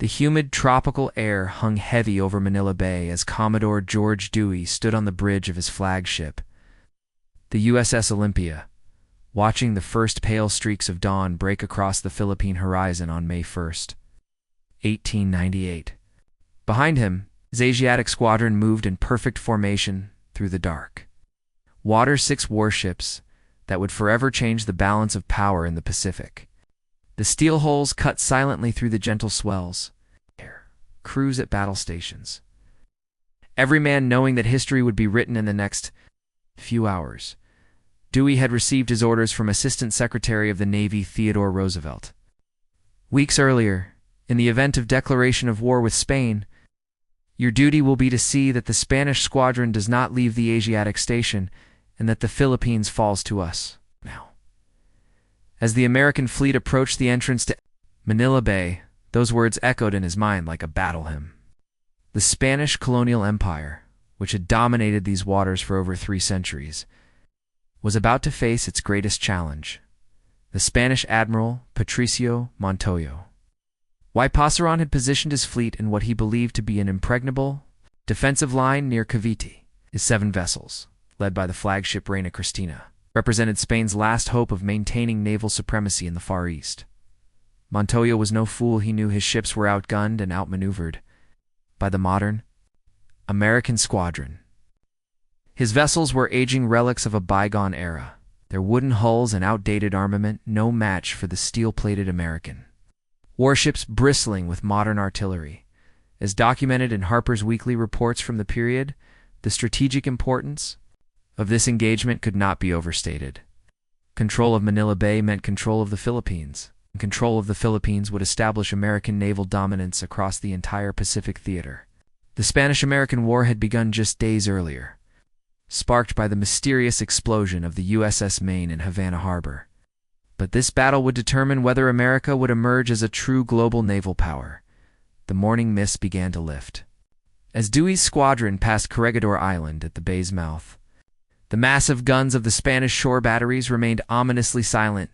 The humid tropical air hung heavy over Manila Bay as Commodore George Dewey stood on the bridge of his flagship, the USS Olympia, watching the first pale streaks of dawn break across the Philippine horizon on May 1st, 1898. Behind him, his Asiatic squadron moved in perfect formation through the dark. Water 6 warships that would forever change the balance of power in the Pacific. The steel hulls cut silently through the gentle swells. Crews at battle stations. Every man knowing that history would be written in the next few hours. Dewey had received his orders from Assistant Secretary of the Navy Theodore Roosevelt. Weeks earlier, in the event of declaration of war with Spain, your duty will be to see that the Spanish squadron does not leave the Asiatic station and that the Philippines falls to us. Now, as the American fleet approached the entrance to Manila Bay, those words echoed in his mind like a battle hymn. The Spanish colonial empire, which had dominated these waters for over 3 centuries, was about to face its greatest challenge, the Spanish admiral Patricio Montoyo. Y. Pasaran had positioned his fleet in what he believed to be an impregnable defensive line near Cavite. His 7 vessels, led by the flagship Reina Cristina, represented Spain's last hope of maintaining naval supremacy in the Far East. Montoyo was no fool. He knew his ships were outgunned and outmaneuvered by the modern American squadron. His vessels were aging relics of a bygone era, their wooden hulls and outdated armament no match for the steel-plated American. Warships bristling with modern artillery. As documented in Harper's Weekly reports from the period, the strategic importance of this engagement could not be overstated. Control of Manila Bay meant control of the Philippines. Control of the Philippines would establish American naval dominance across the entire Pacific theater. The Spanish-American War had begun just days earlier, sparked by the mysterious explosion of the USS Maine in Havana Harbor. But this battle would determine whether America would emerge as a true global naval power. The morning mist began to lift. As Dewey's squadron passed Corregidor Island at the bay's mouth, the massive guns of the Spanish shore batteries remained ominously silent.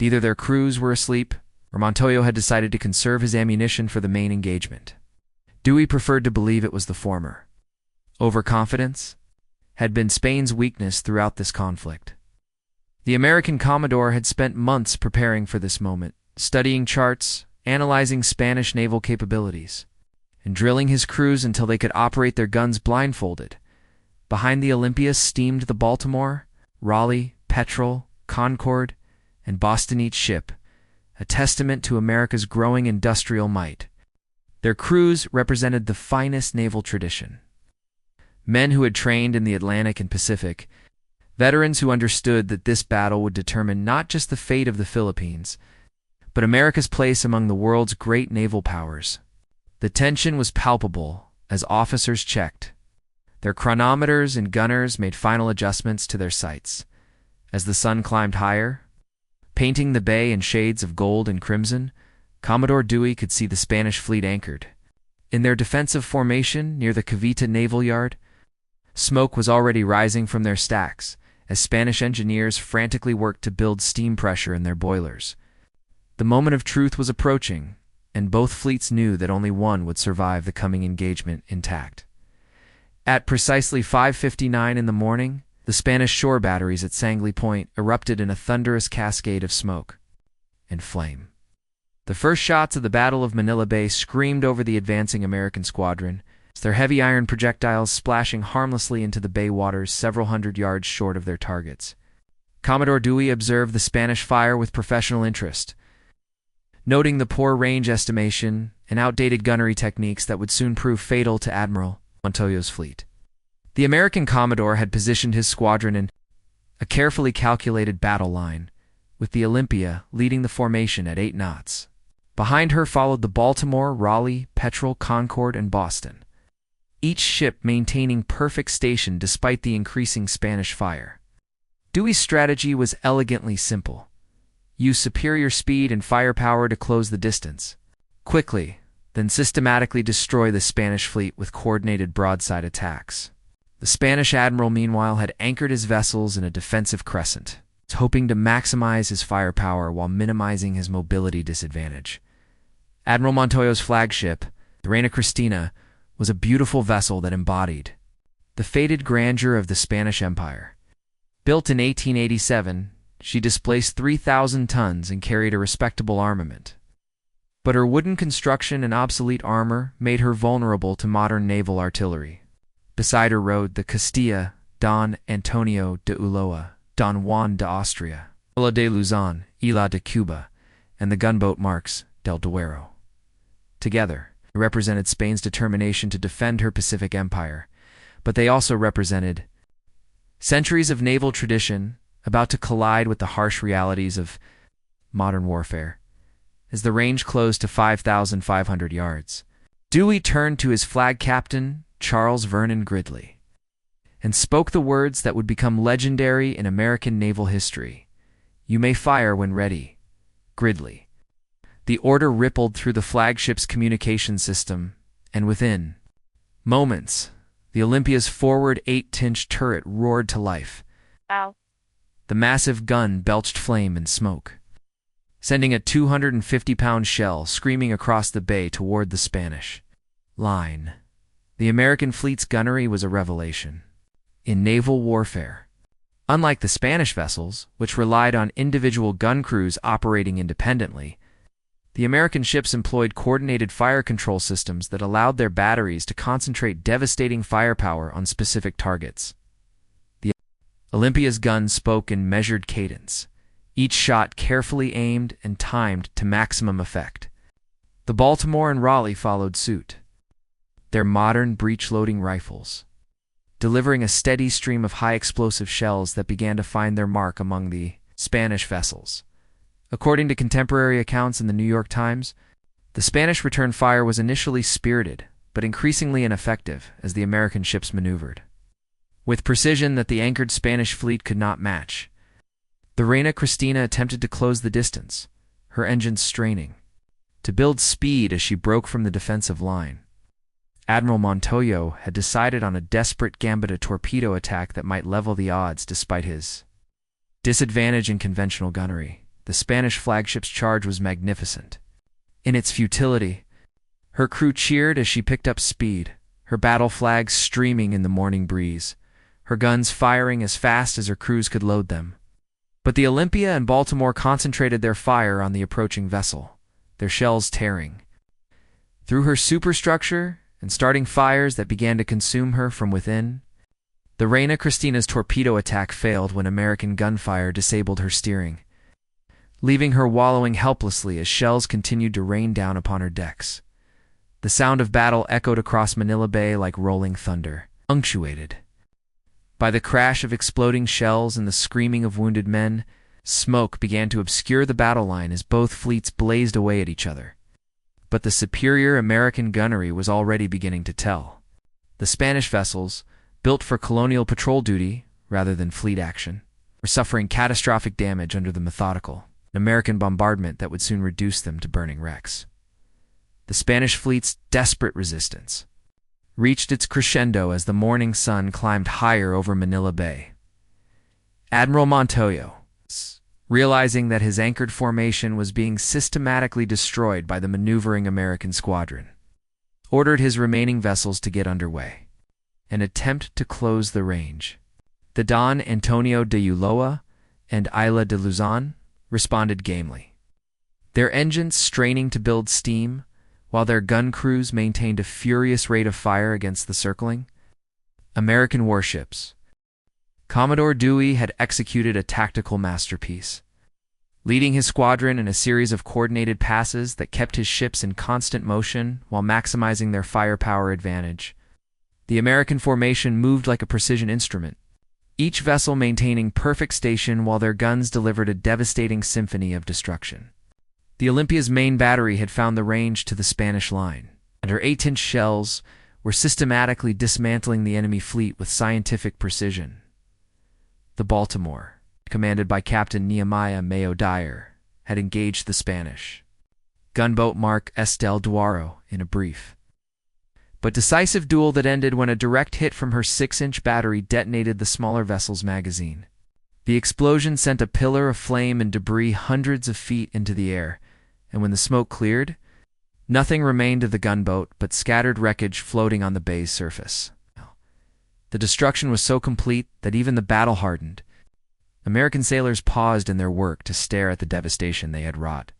Either their crews were asleep, or Montoyo had decided to conserve his ammunition for the main engagement. Dewey preferred to believe it was the former. Overconfidence had been Spain's weakness throughout this conflict. The American Commodore had spent months preparing for this moment, studying charts, analyzing Spanish naval capabilities, and drilling his crews until they could operate their guns blindfolded. Behind the Olympia steamed the Baltimore, Raleigh, Petrel, Concord, and Boston each ship, a testament to America's growing industrial might. Their crews represented the finest naval tradition. Men who had trained in the Atlantic and Pacific, veterans who understood that this battle would determine not just the fate of the Philippines, but America's place among the world's great naval powers. The tension was palpable as officers checked. Their chronometers and gunners made final adjustments to their sights. As the sun climbed higher, painting the bay in shades of gold and crimson, Commodore Dewey could see the Spanish fleet anchored. In their defensive formation near the Cavite Naval Yard, smoke was already rising from their stacks as Spanish engineers frantically worked to build steam pressure in their boilers. The moment of truth was approaching, and both fleets knew that only one would survive the coming engagement intact. At precisely 5:59 in the morning, the Spanish shore batteries at Sangley Point erupted in a thunderous cascade of smoke and flame. The first shots of the Battle of Manila Bay screamed over the advancing American squadron, their heavy iron projectiles splashing harmlessly into the bay waters several hundred yards short of their targets. Commodore Dewey observed the Spanish fire with professional interest, noting the poor range estimation and outdated gunnery techniques that would soon prove fatal to Admiral Montoyo's fleet. The American Commodore had positioned his squadron in a carefully calculated battle line, with the Olympia leading the formation at 8 knots. Behind her followed the Baltimore, Raleigh, Petrel, Concord, and Boston, each ship maintaining perfect station despite the increasing Spanish fire. Dewey's strategy was elegantly simple. Use superior speed and firepower to close the distance quickly, then systematically destroy the Spanish fleet with coordinated broadside attacks. The Spanish admiral, meanwhile, had anchored his vessels in a defensive crescent, hoping to maximize his firepower while minimizing his mobility disadvantage. Admiral Montoyo's flagship, the Reina Cristina, was a beautiful vessel that embodied the fated grandeur of the Spanish Empire. Built in 1887, she displaced 3,000 tons and carried a respectable armament. But her wooden construction and obsolete armor made her vulnerable to modern naval artillery. Beside her rode the Castilla, Don Antonio de Ulloa, Don Juan de Austria, Isla de Luzon, Isla de Cuba, and the gunboat Marques del Duero. Together, they represented Spain's determination to defend her Pacific empire, but they also represented centuries of naval tradition about to collide with the harsh realities of modern warfare. As the range closed to 5,500 yards, Dewey turned to his flag captain, Charles Vernon Gridley, and spoke the words that would become legendary in American naval history. "You may fire when ready, Gridley." The order rippled through the flagship's communication system, and within moments, the Olympia's forward 8-inch turret roared to life. Ow. The massive gun belched flame and smoke, sending a 250-pound shell screaming across the bay toward the Spanish line. The American fleet's gunnery was a revelation in naval warfare. Unlike the Spanish vessels, which relied on individual gun crews operating independently, the American ships employed coordinated fire control systems that allowed their batteries to concentrate devastating firepower on specific targets. The Olympia's guns spoke in measured cadence, each shot carefully aimed and timed to maximum effect. The Baltimore and Raleigh followed suit, their modern breech-loading rifles delivering a steady stream of high-explosive shells that began to find their mark among the Spanish vessels. According to contemporary accounts in the New York Times, the Spanish return fire was initially spirited, but increasingly ineffective as the American ships maneuvered with precision that the anchored Spanish fleet could not match. The Reina Cristina attempted to close the distance, her engines straining to build speed as she broke from the defensive line. Admiral Montoyo had decided on a desperate gambit torpedo attack that might level the odds despite his disadvantage in conventional gunnery. The Spanish flagship's charge was magnificent. In its futility, her crew cheered as she picked up speed, her battle flags streaming in the morning breeze, her guns firing as fast as her crews could load them. But the Olympia and Baltimore concentrated their fire on the approaching vessel, their shells tearing through her superstructure and starting fires that began to consume her from within. The Reina Cristina's torpedo attack failed when American gunfire disabled her steering, leaving her wallowing helplessly as shells continued to rain down upon her decks. The sound of battle echoed across Manila Bay like rolling thunder, punctuated by the crash of exploding shells and the screaming of wounded men. Smoke began to obscure the battle line as both fleets blazed away at each other. But the superior American gunnery was already beginning to tell. The Spanish vessels, built for colonial patrol duty rather than fleet action, were suffering catastrophic damage under the methodical American bombardment that would soon reduce them to burning wrecks. The Spanish fleet's desperate resistance reached its crescendo as the morning sun climbed higher over Manila Bay. Admiral Montoyo, realizing that his anchored formation was being systematically destroyed by the maneuvering American squadron, ordered his remaining vessels to get underway and attempt to close the range. The Don Antonio de Ulloa and Isla de Luzon responded gamely, their engines straining to build steam, while their gun crews maintained a furious rate of fire against the circling American warships. Commodore Dewey had executed a tactical masterpiece, leading his squadron in a series of coordinated passes that kept his ships in constant motion while maximizing their firepower advantage. The American formation moved like a precision instrument, each vessel maintaining perfect station while their guns delivered a devastating symphony of destruction. The Olympia's main battery had found the range to the Spanish line, and her 8-inch shells were systematically dismantling the enemy fleet with scientific precision. The Baltimore, commanded by Captain Nehemiah Mayo Dyer, had engaged the Spanish gunboat Marques del Duero in a brief but decisive duel that ended when a direct hit from her 6-inch battery detonated the smaller vessel's magazine. The explosion sent a pillar of flame and debris hundreds of feet into the air, and when the smoke cleared, Nothing remained of the gunboat but scattered wreckage floating on the bay's surface. The destruction was so complete that even the battle-hardened American sailors paused in their work to stare at the devastation they had wrought.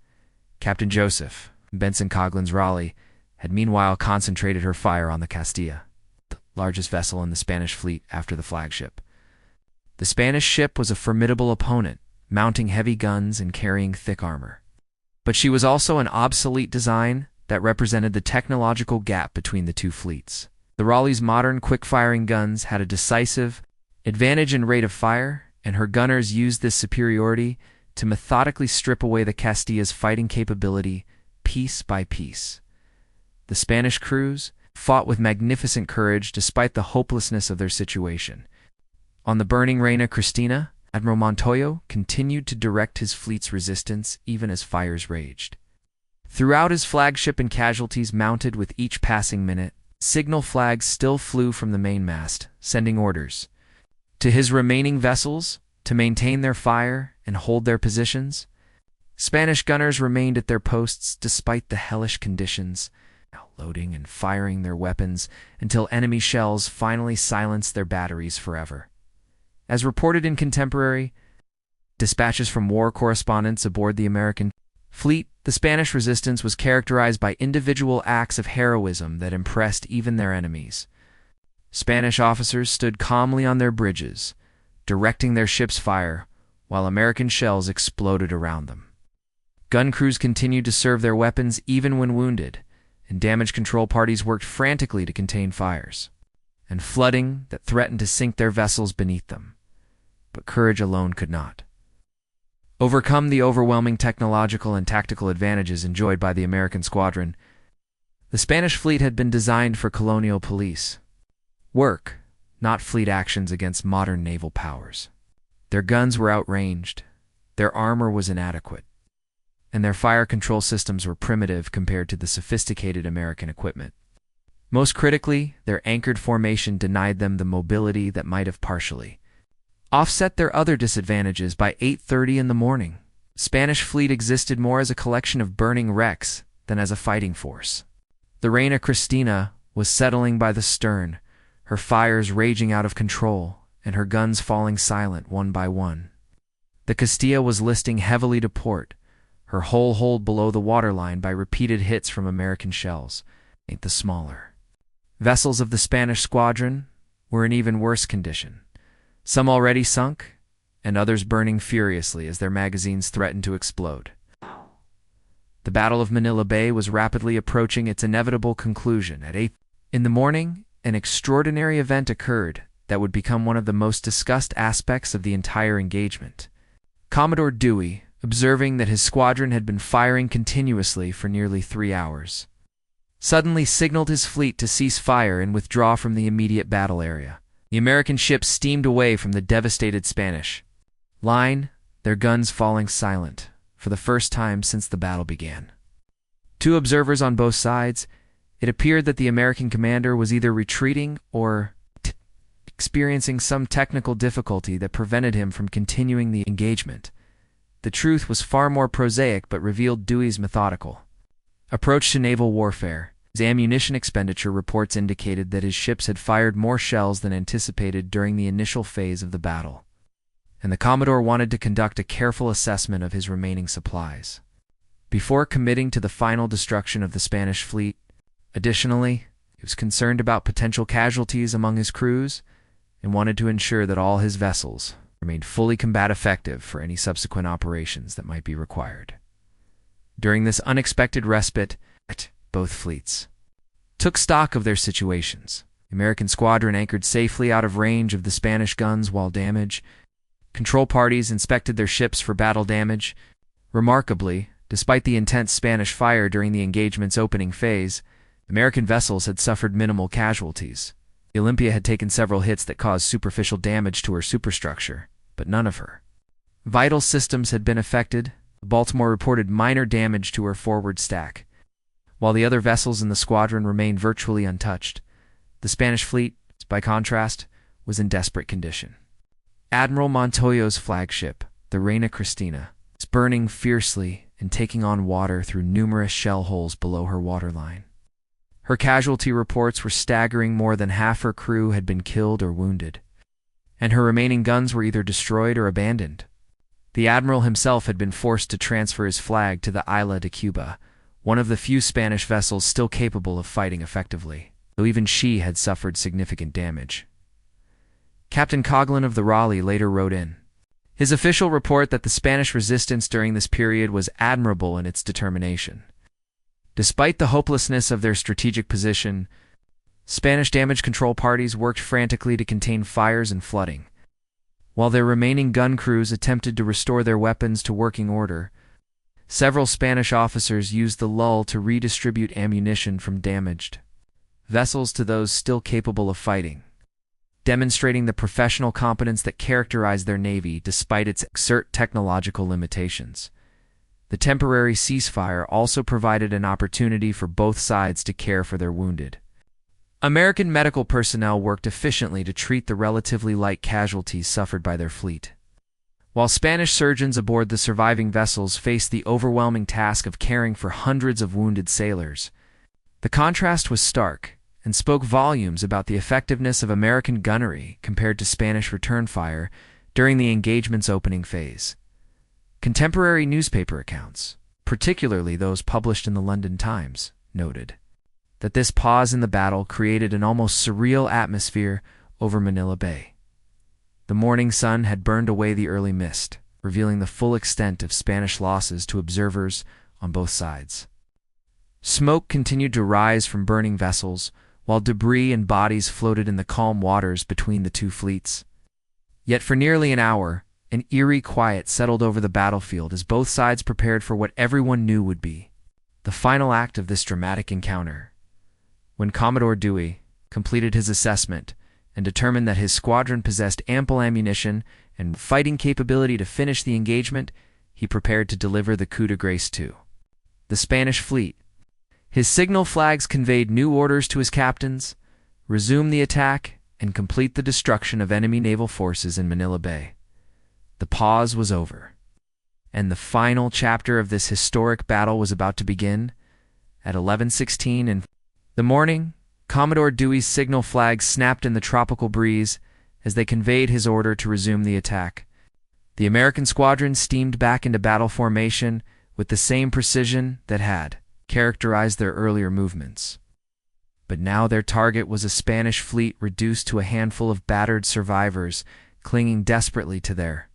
Captain Joseph, Benson Coughlin's Raleigh, had meanwhile concentrated her fire on the Castilla, the largest vessel in the Spanish fleet after the flagship. The Spanish ship was a formidable opponent, mounting heavy guns and carrying thick armor. But she was also an obsolete design that represented the technological gap between the two fleets. The Raleigh's modern quick-firing guns had a decisive advantage in rate of fire, and her gunners used this superiority to methodically strip away the Castilla's fighting capability piece by piece. The Spanish crews fought with magnificent courage despite the hopelessness of their situation. On the burning Reina Cristina, Admiral Montoyo continued to direct his fleet's resistance even as fires raged. Throughout his flagship and casualties mounted with each passing minute, signal flags still flew from the mainmast, sending orders to his remaining vessels to maintain their fire and hold their positions. Spanish gunners remained at their posts despite the hellish conditions, loading and firing their weapons until enemy shells finally silenced their batteries forever. As reported in contemporary dispatches from war correspondents aboard the American fleet, the Spanish resistance was characterized by individual acts of heroism that impressed even their enemies. Spanish officers stood calmly on their bridges, directing their ships' fire, while American shells exploded around them. Gun crews continued to serve their weapons even when wounded, and damage control parties worked frantically to contain fires and flooding that threatened to sink their vessels beneath them. But courage alone could not overcome the overwhelming technological and tactical advantages enjoyed by the American squadron. The Spanish fleet had been designed for colonial police work, not fleet actions against modern naval powers. Their guns were outranged, their armor was inadequate, and their fire control systems were primitive compared to the sophisticated American equipment. Most critically, their anchored formation denied them the mobility that might have partially offset their other disadvantages. By 8:30 in the morning, the Spanish fleet existed more as a collection of burning wrecks than as a fighting force. The Reina Cristina was settling by the stern, her fires raging out of control, and her guns falling silent one by one. The Castilla was listing heavily to port, her hull holed below the waterline by repeated hits from American shells. The smaller vessels of the Spanish squadron were in even worse condition, some already sunk, and others burning furiously as their magazines threatened to explode. The Battle of Manila Bay was rapidly approaching its inevitable conclusion. At 8 in the morning, an extraordinary event occurred that would become one of the most discussed aspects of the entire engagement. Commodore Dewey, observing that his squadron had been firing continuously for nearly 3 hours, suddenly signaled his fleet to cease fire and withdraw from the immediate battle area. The American ships steamed away from the devastated Spanish line, their guns falling silent for the first time since the battle began. To observers on both sides, it appeared that the American commander was either retreating or experiencing some technical difficulty that prevented him from continuing the engagement. The truth was far more prosaic but revealed Dewey's methodical approach to naval warfare. His ammunition expenditure reports indicated that his ships had fired more shells than anticipated during the initial phase of the battle, and the Commodore wanted to conduct a careful assessment of his remaining supplies before committing to the final destruction of the Spanish fleet. Additionally, he was concerned about potential casualties among his crews and wanted to ensure that all his vessels remained fully combat effective for any subsequent operations that might be required. During this unexpected respite, both fleets took stock of their situations. The American squadron anchored safely out of range of the Spanish guns while damage control parties inspected their ships for battle damage. Remarkably, despite the intense Spanish fire during the engagement's opening phase, American vessels had suffered minimal casualties. The Olympia had taken several hits that caused superficial damage to her superstructure, but none of her vital systems had been affected. The Baltimore reported minor damage to her forward stack, while the other vessels in the squadron remained virtually untouched. The Spanish fleet, by contrast, was in desperate condition. Admiral Montoyo's flagship, the Reina Cristina, was burning fiercely and taking on water through numerous shell holes below her waterline. Her casualty reports were staggering. More than half her crew had been killed or wounded, and her remaining guns were either destroyed or abandoned. The admiral himself had been forced to transfer his flag to the Isla de Cuba, one of the few Spanish vessels still capable of fighting effectively, though even she had suffered significant damage. Captain Coghlan of the Raleigh later wrote in his official report that the Spanish resistance during this period was admirable in its determination. Despite the hopelessness of their strategic position, Spanish damage control parties worked frantically to contain fires and flooding. While their remaining gun crews attempted to restore their weapons to working order, several Spanish officers used the lull to redistribute ammunition from damaged vessels to those still capable of fighting, demonstrating the professional competence that characterized their navy despite its technological limitations. The temporary ceasefire also provided an opportunity for both sides to care for their wounded. American medical personnel worked efficiently to treat the relatively light casualties suffered by their fleet, while Spanish surgeons aboard the surviving vessels faced the overwhelming task of caring for hundreds of wounded sailors. The contrast was stark and spoke volumes about the effectiveness of American gunnery compared to Spanish return fire during the engagement's opening phase. Contemporary newspaper accounts, particularly those published in the London Times, noted that this pause in the battle created an almost surreal atmosphere over Manila Bay. The morning sun had burned away the early mist, revealing the full extent of Spanish losses to observers on both sides. Smoke continued to rise from burning vessels, while debris and bodies floated in the calm waters between the two fleets. Yet for nearly an hour, an eerie quiet settled over the battlefield as both sides prepared for what everyone knew would be the final act of this dramatic encounter. When Commodore Dewey completed his assessment and determined that his squadron possessed ample ammunition and fighting capability to finish the engagement, he prepared to deliver the coup de grace to the Spanish fleet. His signal flags conveyed new orders to his captains: resume the attack and complete the destruction of enemy naval forces in Manila Bay. The pause was over, and the final chapter of this historic battle was about to begin. At 11:16 in the morning, Commodore Dewey's signal flags snapped in the tropical breeze as they conveyed his order to resume the attack. The American squadron steamed back into battle formation with the same precision that had characterized their earlier movements. But now their target was a Spanish fleet reduced to a handful of battered survivors clinging desperately to their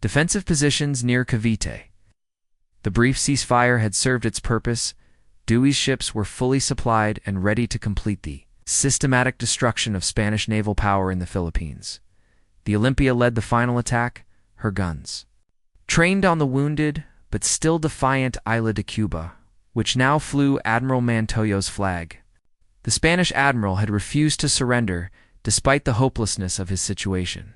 defensive positions near Cavite. The brief ceasefire had served its purpose. Dewey's ships were fully supplied and ready to complete the systematic destruction of Spanish naval power in the Philippines. The Olympia led the final attack, her guns trained on the wounded but still defiant Isla de Cuba, which now flew Admiral Montoyo's flag. The Spanish admiral had refused to surrender despite the hopelessness of his situation,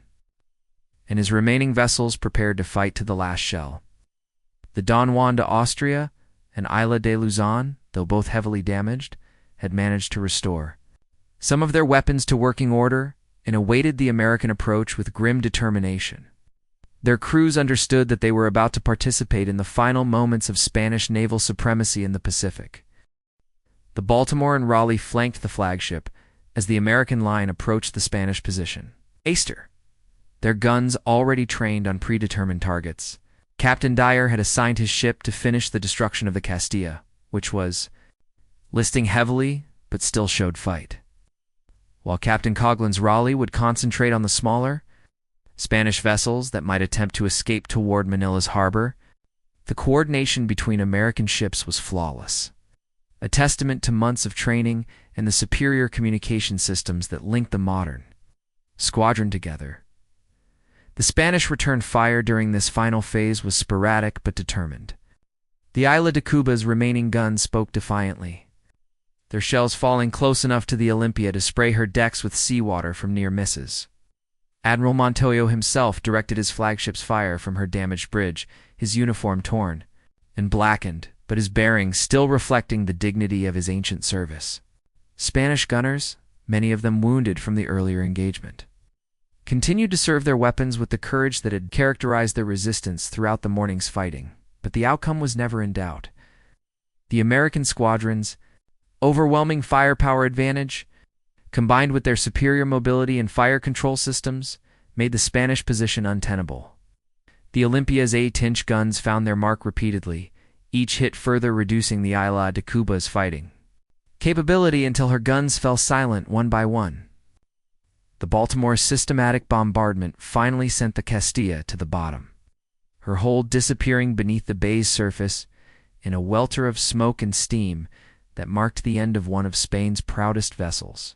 and his remaining vessels prepared to fight to the last shell. The Don Juan de Austria and Isla de Luzon, though both heavily damaged, had managed to restore some of their weapons to working order and awaited the American approach with grim determination. Their crews understood that they were about to participate in the final moments of Spanish naval supremacy in the Pacific. The Baltimore and Raleigh flanked the flagship as the American line approached the Spanish position. Aster, their guns already trained on predetermined targets. Captain Dyer had assigned his ship to finish the destruction of the Castilla, which was listing heavily but still showed fight, while Captain Coghlan's Raleigh would concentrate on the smaller Spanish vessels that might attempt to escape toward Manila's harbor. The coordination between American ships was flawless, a testament to months of training and the superior communication systems that linked the modern squadron together. The Spanish return fire during this final phase was sporadic but determined. The Isla de Cuba's remaining guns spoke defiantly, their shells falling close enough to the Olympia to spray her decks with seawater from near misses. Admiral Montoyo himself directed his flagship's fire from her damaged bridge, his uniform torn and blackened, but his bearing still reflecting the dignity of his ancient service. Spanish gunners, many of them wounded from the earlier engagement, continued to serve their weapons with the courage that had characterized their resistance throughout the morning's fighting. But the outcome was never in doubt. The American squadron's overwhelming firepower advantage, combined with their superior mobility and fire control systems, made the Spanish position untenable. The Olympia's 8-inch guns found their mark repeatedly, each hit further reducing the Isla de Cuba's fighting capability until her guns fell silent one by one. The Baltimore's systematic bombardment finally sent the Castilla to the bottom, her hull disappearing beneath the bay's surface in a welter of smoke and steam that marked the end of one of Spain's proudest vessels,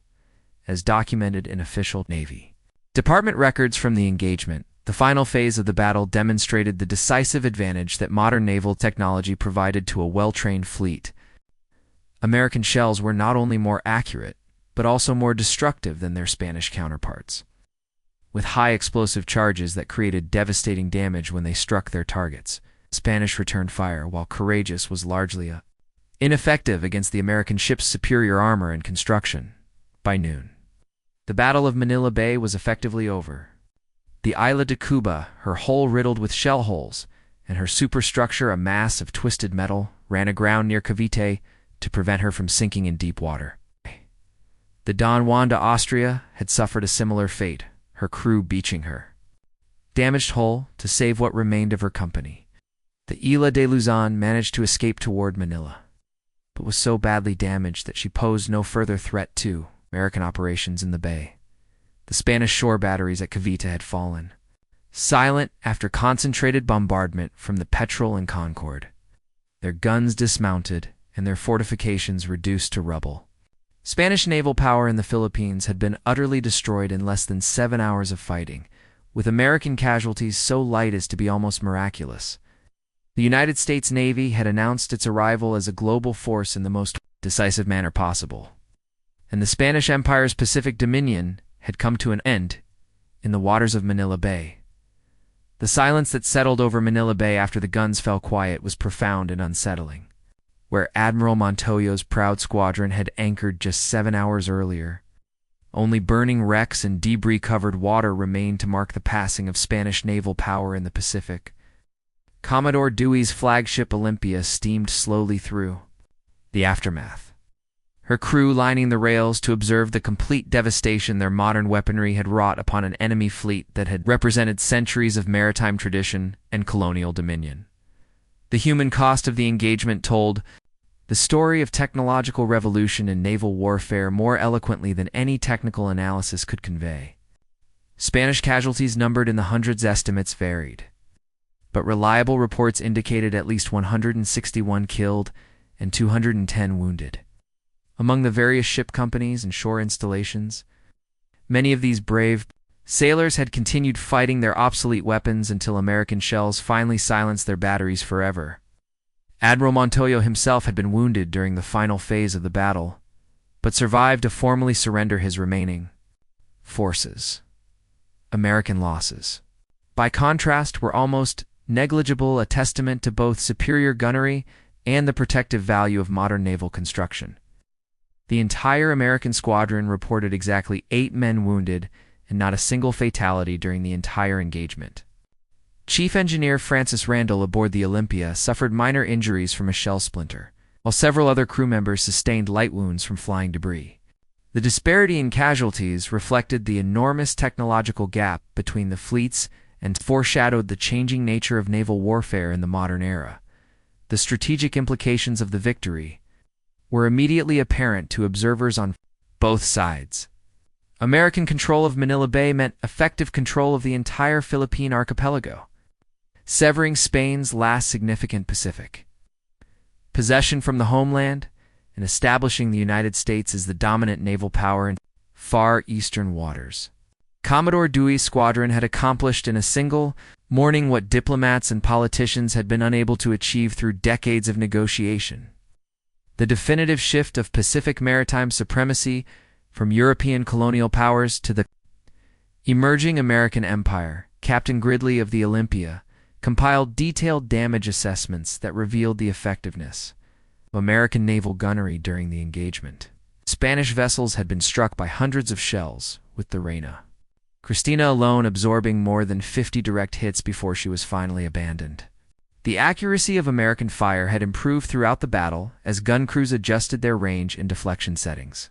as documented in official Navy Department records from the engagement. The final phase of the battle demonstrated the decisive advantage that modern naval technology provided to a well-trained fleet. American shells were not only more accurate, but also more destructive than their Spanish counterparts, with high explosive charges that created devastating damage when they struck their targets. Spanish returned fire, while courageous, was largely ineffective against the American ship's superior armor and construction. By noon, the Battle of Manila Bay was effectively over. The Isla de Cuba, her hull riddled with shell holes, and her superstructure a mass of twisted metal, ran aground near Cavite to prevent her from sinking in deep water. The Don Juan de Austria had suffered a similar fate, her crew beaching her damaged hull to save what remained of her company. The Isla de Luzon managed to escape toward Manila, but was so badly damaged that she posed no further threat to American operations in the bay. The Spanish shore batteries at Cavite had fallen, silent after concentrated bombardment from the Petrel and Concord, their guns dismounted and their fortifications reduced to rubble. Spanish naval power in the Philippines had been utterly destroyed in less than 7 hours of fighting, with American casualties so light as to be almost miraculous. The United States Navy had announced its arrival as a global force in the most decisive manner possible, and the Spanish Empire's Pacific dominion had come to an end in the waters of Manila Bay. The silence that settled over Manila Bay after the guns fell quiet was profound and unsettling. Where Admiral Montoya's proud squadron had anchored just 7 hours earlier, only burning wrecks and debris-covered water remained to mark the passing of Spanish naval power in the Pacific. Commodore Dewey's flagship Olympia steamed slowly through the aftermath, her crew lining the rails to observe the complete devastation their modern weaponry had wrought upon an enemy fleet that had represented centuries of maritime tradition and colonial dominion. The human cost of the engagement told the story of technological revolution in naval warfare more eloquently than any technical analysis could convey. Spanish casualties numbered in the hundreds, estimates varied, but reliable reports indicated at least 161 killed and 210 wounded. Among the various ship companies and shore installations, many of these brave sailors had continued fighting their obsolete weapons until American shells finally silenced their batteries forever. Admiral Montoya himself had been wounded during the final phase of the battle, but survived to formally surrender his remaining forces. American losses, by contrast, were almost negligible, a testament to both superior gunnery and the protective value of modern naval construction. The entire American squadron reported exactly 8 men wounded and not a single fatality during the entire engagement. Chief Engineer Francis Randall aboard the Olympia suffered minor injuries from a shell splinter, while several other crew members sustained light wounds from flying debris. The disparity in casualties reflected the enormous technological gap between the fleets and foreshadowed the changing nature of naval warfare in the modern era. The strategic implications of the victory were immediately apparent to observers on both sides. American control of Manila Bay meant effective control of the entire Philippine archipelago, severing Spain's last significant Pacific possession from the homeland and establishing the United States as the dominant naval power in far eastern waters. Commodore Dewey's squadron had accomplished in a single morning what diplomats and politicians had been unable to achieve through decades of negotiation: the definitive shift of Pacific maritime supremacy from European colonial powers to the emerging American empire. Captain Gridley of the Olympia compiled detailed damage assessments that revealed the effectiveness of American naval gunnery during the engagement. Spanish vessels had been struck by hundreds of shells, with the Reina Cristina alone absorbing more than 50 direct hits before she was finally abandoned. The accuracy of American fire had improved throughout the battle as gun crews adjusted their range and deflection settings,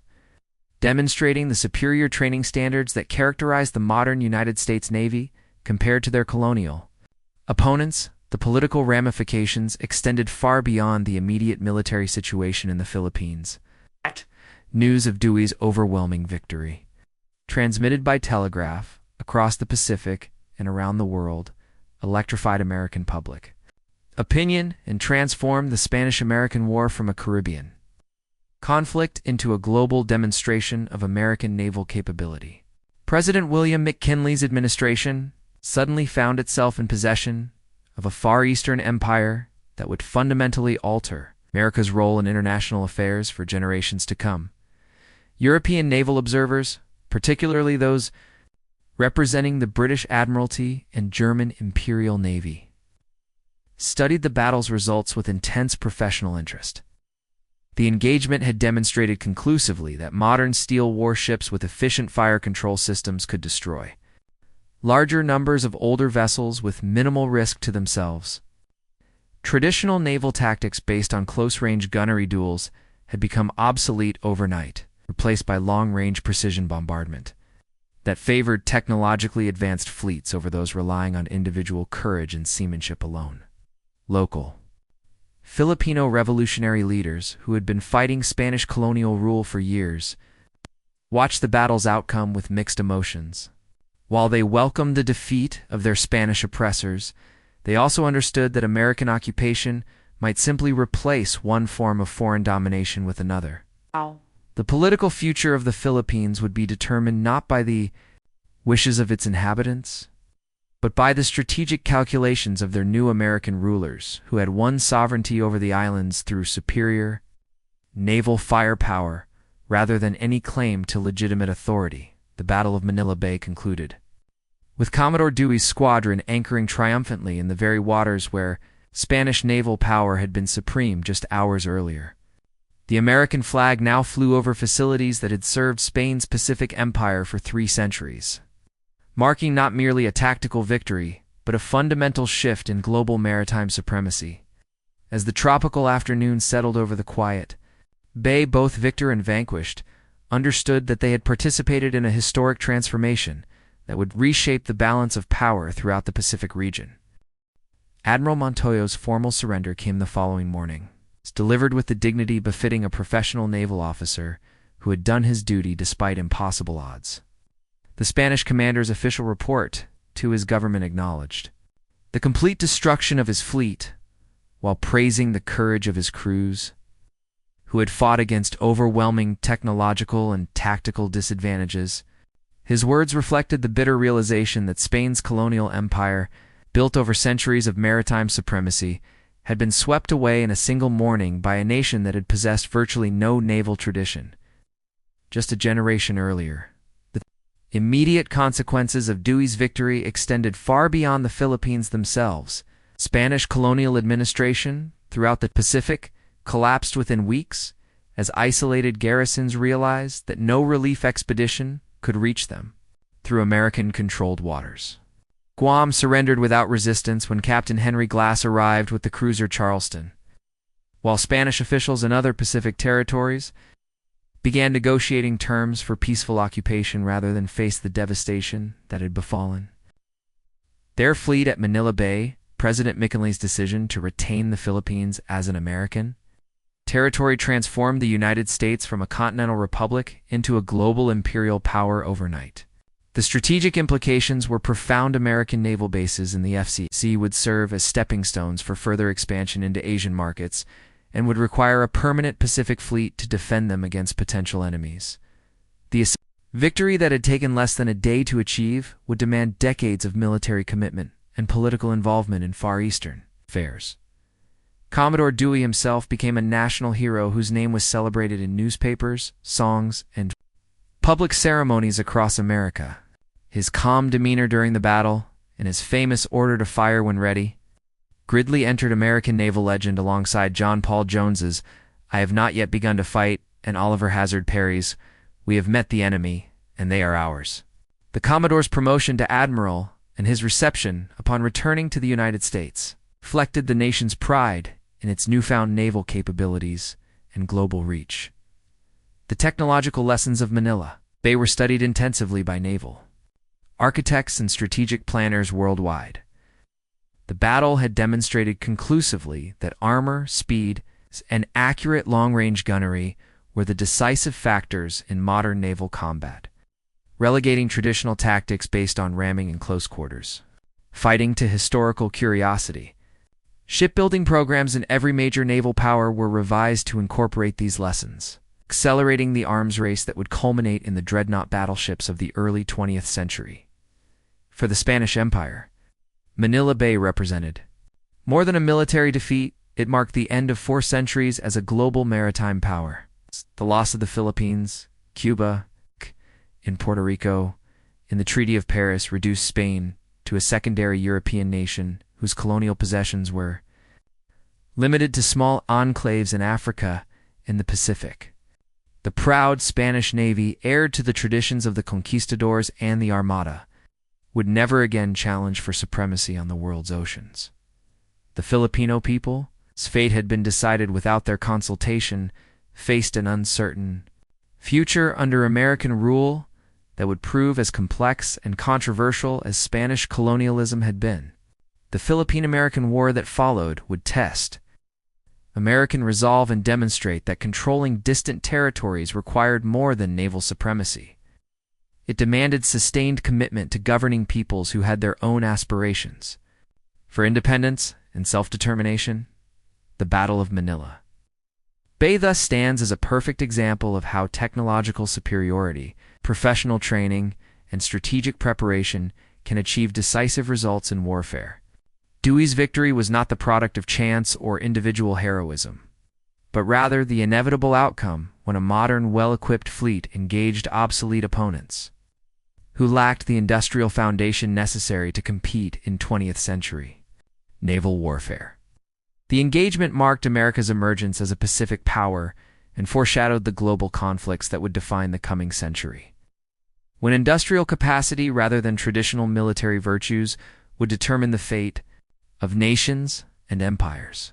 demonstrating the superior training standards that characterized the modern United States Navy compared to their colonial opponents. The political ramifications extended far beyond the immediate military situation in the Philippines. News of Dewey's overwhelming victory, transmitted by telegraph across the Pacific and around the world, electrified American public opinion and transformed the Spanish-American War from a Caribbean conflict into a global demonstration of American naval capability. President William McKinley's administration suddenly found itself in possession of a Far Eastern empire that would fundamentally alter America's role in international affairs for generations to come. European naval observers, particularly those representing the British Admiralty and German Imperial Navy, studied the battle's results with intense professional interest. The engagement had demonstrated conclusively that modern steel warships with efficient fire control systems could destroy larger numbers of older vessels with minimal risk to themselves. Traditional naval tactics based on close-range gunnery duels had become obsolete overnight, replaced by long-range precision bombardment that favored technologically advanced fleets over those relying on individual courage and seamanship alone. Local Filipino revolutionary leaders who had been fighting Spanish colonial rule for years watched the battle's outcome with mixed emotions. While they welcomed the defeat of their Spanish oppressors, they also understood that American occupation might simply replace one form of foreign domination with another. The political future of the Philippines would be determined not by the wishes of its inhabitants, but by the strategic calculations of their new American rulers, who had won sovereignty over the islands through superior naval firepower rather than any claim to legitimate authority. The Battle of Manila Bay concluded with Commodore Dewey's squadron anchoring triumphantly in the very waters where Spanish naval power had been supreme just hours earlier. The American flag now flew over facilities that had served Spain's Pacific Empire for 3 centuries, marking not merely a tactical victory, but a fundamental shift in global maritime supremacy. As the tropical afternoon settled over the quiet bay, both victor and vanquished understood that they had participated in a historic transformation that would reshape the balance of power throughout the Pacific region. Admiral Montoya's formal surrender came the following morning, delivered with the dignity befitting a professional naval officer who had done his duty despite impossible odds. The Spanish commander's official report to his government acknowledged the complete destruction of his fleet, while praising the courage of his crews, who had fought against overwhelming technological and tactical disadvantages. His words reflected the bitter realization that Spain's colonial empire, built over centuries of maritime supremacy, had been swept away in a single morning by a nation that had possessed virtually no naval tradition. Just a generation earlier, the immediate consequences of Dewey's victory extended far beyond the Philippines themselves. Spanish colonial administration throughout the Pacific collapsed within weeks as isolated garrisons realized that no relief expedition could reach them through American-controlled waters. Guam surrendered without resistance when Captain Henry Glass arrived with the cruiser Charleston, while Spanish officials in other Pacific territories began negotiating terms for peaceful occupation rather than face the devastation that had befallen their fleet at Manila Bay. President McKinley's decision to retain the Philippines as an American territory transformed the United States from a continental republic into a global imperial power overnight. The strategic implications were profound. American naval bases in the FCC would serve as stepping stones for further expansion into Asian markets and would require a permanent Pacific fleet to defend them against potential enemies. The victory that had taken less than a day to achieve would demand decades of military commitment and political involvement in Far Eastern affairs. Commodore Dewey himself became a national hero whose name was celebrated in newspapers, songs, and public ceremonies across America. His calm demeanor during the battle and his famous order to fire when ready gridly entered American naval legend alongside John Paul Jones's "I have not yet begun to fight" and Oliver Hazard Perry's "We have met the enemy, and they are ours." The Commodore's promotion to admiral and his reception upon returning to the United States reflected the nation's pride in its newfound naval capabilities and global reach. The technological lessons of Manila Bay were studied intensively by naval architects and strategic planners worldwide. The battle had demonstrated conclusively that armor, speed, and accurate long-range gunnery were the decisive factors in modern naval combat, relegating traditional tactics based on ramming in close quarters, fighting to historical curiosity. Shipbuilding programs in every major naval power were revised to incorporate these lessons, accelerating the arms race that would culminate in the dreadnought battleships of the early 20th century. For the Spanish Empire, Manila Bay represented more than a military defeat. It marked the end of 4 centuries as a global maritime power. The loss of the Philippines, Cuba, and Puerto Rico in the Treaty of Paris reduced Spain to a secondary European nation whose colonial possessions were limited to small enclaves in Africa and the Pacific. The proud Spanish Navy, heir to the traditions of the conquistadors and the Armada, would never again challenge for supremacy on the world's oceans. The Filipino people's fate had been decided without their consultation, faced an uncertain future under American rule that would prove as complex and controversial as Spanish colonialism had been. The Philippine-American War that followed would test American resolve and demonstrate that controlling distant territories required more than naval supremacy. It demanded sustained commitment to governing peoples who had their own aspirations for independence and self-determination. The Battle of Manila Bay thus stands as a perfect example of how technological superiority, professional training, and strategic preparation can achieve decisive results in warfare. Dewey's victory was not the product of chance or individual heroism, but rather the inevitable outcome when a modern, well-equipped fleet engaged obsolete opponents who lacked the industrial foundation necessary to compete in 20th century naval warfare. The engagement marked America's emergence as a Pacific power and foreshadowed the global conflicts that would define the coming century, when industrial capacity rather than traditional military virtues would determine the fate of nations and empires.